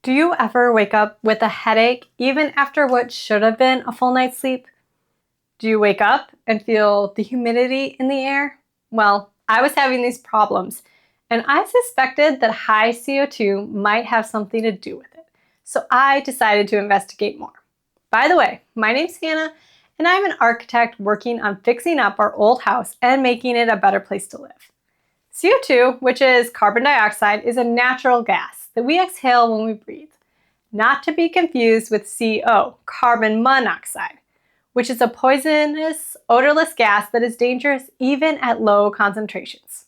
Do you ever wake up with a headache even after what should have been a full night's sleep? Do you wake up and feel the humidity in the air? Well, I was having these problems and I suspected that high CO2 might have something to do with it. So I decided to investigate more. By the way, my name's Hannah and I'm an architect working on fixing up our old house and making it a better place to live. CO2, which is carbon dioxide, is a natural gas that we exhale when we breathe, not to be confused with CO, carbon monoxide, which is a poisonous, odorless gas that is dangerous even at low concentrations.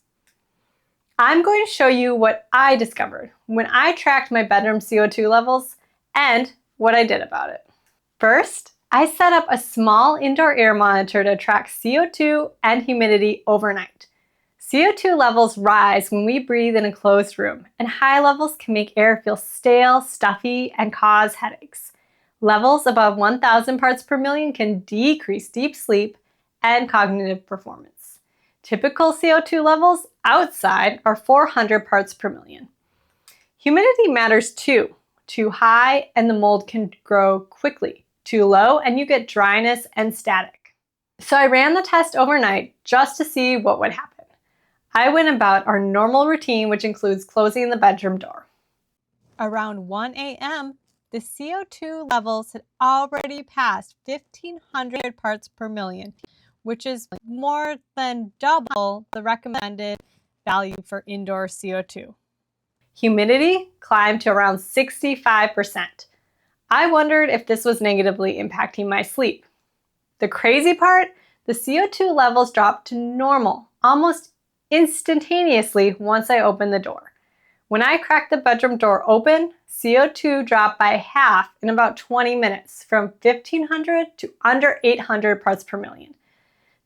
I'm going to show you what I discovered when I tracked my bedroom CO2 levels and what I did about it. First, I set up a small indoor air monitor to track CO2 and humidity overnight. CO2 levels rise when we breathe in a closed room, and high levels can make air feel stale, stuffy, and cause headaches. Levels above 1,000 parts per million can decrease deep sleep and cognitive performance. Typical CO2 levels outside are 400 parts per million. Humidity matters too. Too high and the mold can grow quickly. Too low and you get dryness and static. So I ran the test overnight just to see what would happen. I went about our normal routine, which includes closing the bedroom door. Around 1 a.m., the CO2 levels had already passed 1,500 parts per million, which is more than double the recommended value for indoor CO2. Humidity climbed to around 65%. I wondered if this was negatively impacting my sleep. The crazy part, the CO2 levels dropped to normal almost instantaneously once I opened the door. When I cracked the bedroom door open, CO2 dropped by half in about 20 minutes, from 1,500 to under 800 parts per million.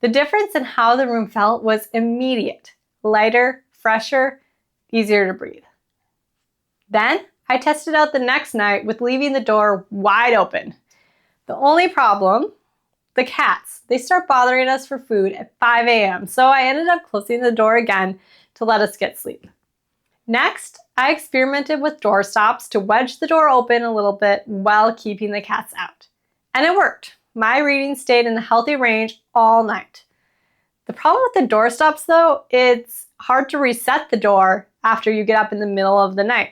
The difference in how the room felt was immediate: lighter, fresher, easier to breathe. Then I tested out the next night with leaving the door wide open. The only problem: the cats. They start bothering us for food at 5 a.m., so I ended up closing the door again to let us get sleep. Next, I experimented with door stops to wedge the door open a little bit while keeping the cats out. And it worked. My reading stayed in the healthy range all night. The problem with the door stops, though, it's hard to reset the door after you get up in the middle of the night.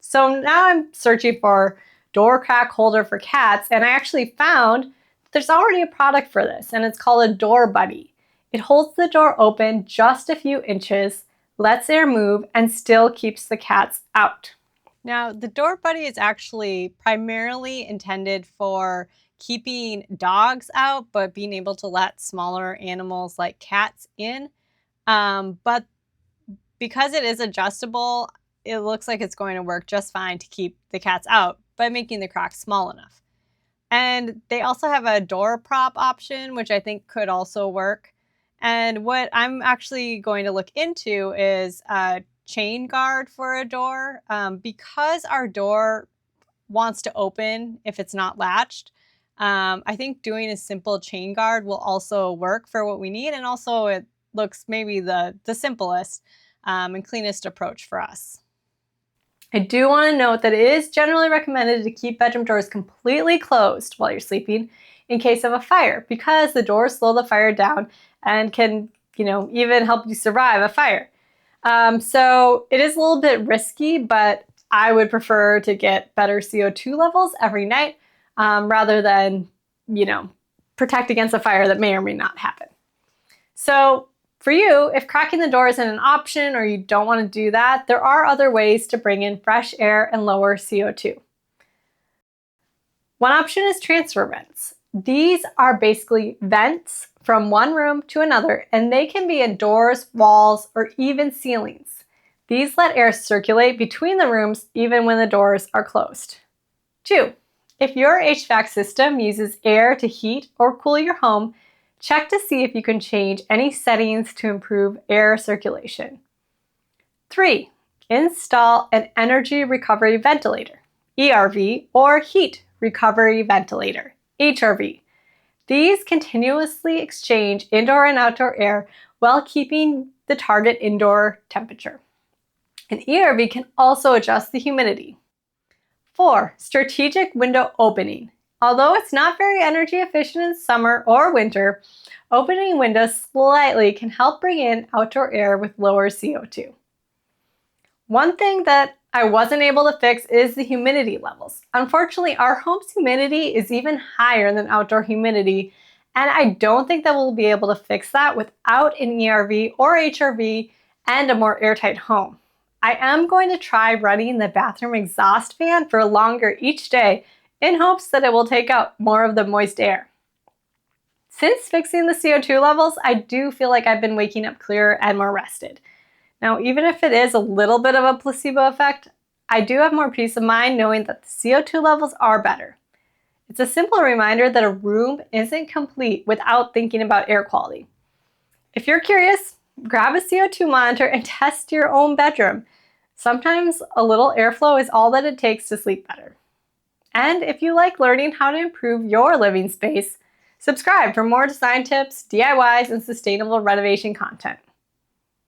So now I'm searching for door crack holder for cats, and I actually found there's already a product for this, and it's called a Door Buddy. It holds the door open just a few inches, lets air move, and still keeps the cats out. Now, the Door Buddy is actually primarily intended for keeping dogs out, but being able to let smaller animals like cats in. But because it is adjustable, it looks like it's going to work just fine to keep the cats out by making the crack small enough. And they also have a door prop option, which I think could also work. And what I'm actually going to look into is a chain guard for a door. Because our door wants to open if it's not latched, I think doing a simple chain guard will also work for what we need. And also it looks maybe the simplest and cleanest approach for us. I do want to note that it is generally recommended to keep bedroom doors completely closed while you're sleeping in case of a fire, because the doors slow the fire down and can, even help you survive a fire. So it is a little bit risky, but I would prefer to get better CO2 levels every night rather than, protect against a fire that may or may not happen. So for you, if cracking the door isn't an option or you don't want to do that, there are other ways to bring in fresh air and lower CO2. One option is transfer vents. These are basically vents from one room to another, and they can be in doors, walls, or even ceilings. These let air circulate between the rooms even when the doors are closed. 2. If your HVAC system uses air to heat or cool your home, check to see if you can change any settings to improve air circulation. 3. Install an energy recovery ventilator, ERV, or heat recovery ventilator, HRV. These continuously exchange indoor and outdoor air while keeping the target indoor temperature. An ERV can also adjust the humidity. 4. Strategic window opening. Although it's not very energy efficient in summer or winter, opening windows slightly can help bring in outdoor air with lower CO2. One thing that I wasn't able to fix is the humidity levels. Unfortunately, our home's humidity is even higher than outdoor humidity, and I don't think that we'll be able to fix that without an ERV or HRV and a more airtight home. I am going to try running the bathroom exhaust fan for longer each day in hopes that it will take out more of the moist air. Since fixing the CO2 levels, I do feel like I've been waking up clearer and more rested. Now, even if it is a little bit of a placebo effect, I do have more peace of mind knowing that the CO2 levels are better. It's a simple reminder that a room isn't complete without thinking about air quality. If you're curious, grab a CO2 monitor and test your own bedroom. Sometimes a little airflow is all that it takes to sleep better. And if you like learning how to improve your living space, subscribe for more design tips, DIYs, and sustainable renovation content.